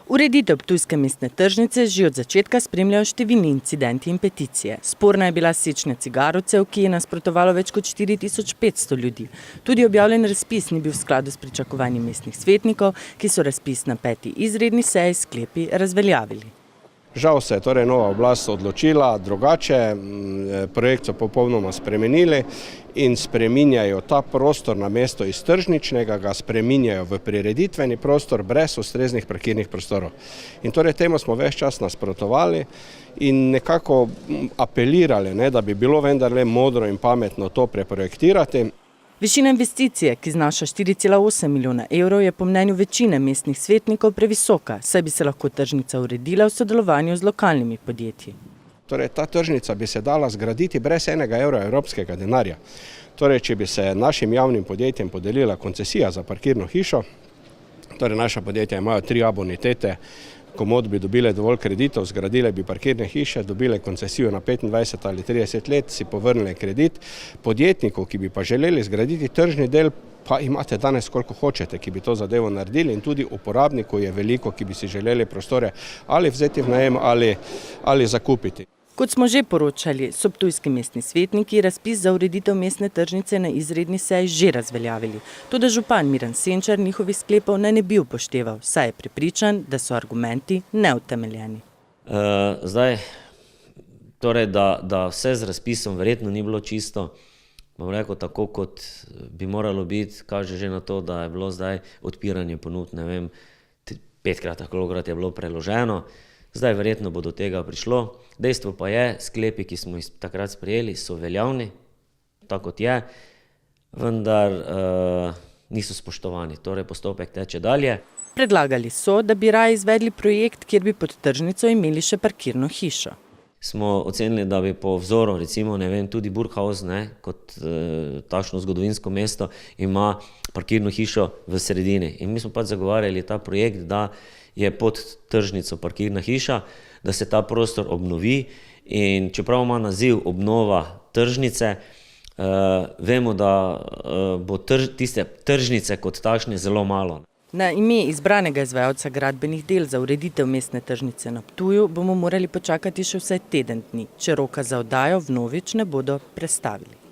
Ureditev ptujske mestne tržnice že od začetka spremljajo številni incidenti in peticije. Sporna je bila sečnja cigarovcev, ki je nasprotovalo več kot 4500 ljudi. Tudi objavljen razpis ni bil v skladu s pričakovanji mestnih svetnikov, ki so razpis na 5. izredni seji s sklepi razveljavili. Žal se je torej nova oblast odločila drugače, projekt so popolnoma spremenili in spreminjajo ta prostor na mesto iz tržničnega, ga spreminjajo v prireditveni prostor brez ustreznih parkirnih prostorov. In torej temu smo ves čas nasprotovali in nekako apelirali, da bi bilo vendarle modro in pametno to preprojektirati. Višina investicije, ki znaša 4,8 milijona evrov, je po mnenju večine mestnih svetnikov previsoka, saj bi se lahko tržnica uredila v sodelovanju z lokalnimi podjetji. Torej, ta tržnica bi se dala zgraditi brez enega evra evropskega denarja. Torej, če bi se našim javnim podjetjem podelila koncesija za parkirno hišo, torej naša podjetja imajo 3 bonitete, komod bi dobile dovolj kreditov, zgradile bi parkirne hiše, dobile koncesijo na 25 ali 30 let, si povrnile kredit. Podjetnikov, ki bi pa želeli zgraditi tržni del, pa imate danes koliko hočete, ki bi to zadevo naredili, in tudi uporabnikov je veliko, ki bi si želeli prostore ali vzeti v najem ali zakupiti. Kot smo že poročali, so ptujski mestni svetniki razpis za ureditev mestne tržnice na izredni seji že razveljavili. Toda župan Miran Senčar njihovih sklepov ne bi upošteval, saj je prepričan, da so argumenti neutemeljeni. Torej, da vse z razpisom verjetno ni bilo čisto, bom rekel, tako kot bi moralo biti, kaže že na to, da je bilo zdaj odpiranje ponudb, ne vem, 5-krat, kolikokrat je bilo preloženo. Zdaj verjetno bo do tega prišlo. Dejstvo pa je, sklepi, ki smo jih takrat sprejeli, so veljavni, tako kot je, vendar niso spoštovani. Torej, postopek teče dalje. Predlagali so, da bi raje izvedli projekt, kjer bi pod tržnico imeli še parkirno hišo. Smo ocenili, da bi po vzoru, recimo, ne vem, tudi Burghaus, kot takšno zgodovinsko mesto, ima parkirno hišo v sredini. In mi smo pač zagovarjali ta projekt, da je pod tržnico parkirna hiša, da se ta prostor obnovi, in čeprav ima naziv obnova tržnice, vemo, da bo tiste tržnice kot takšne zelo malo. Na ime izbranega izvajalca gradbenih del za ureditev mestne tržnice na Ptuju bomo morali počakati še vsaj teden dni, če roka za oddajo vnovič ne bodo prestavili.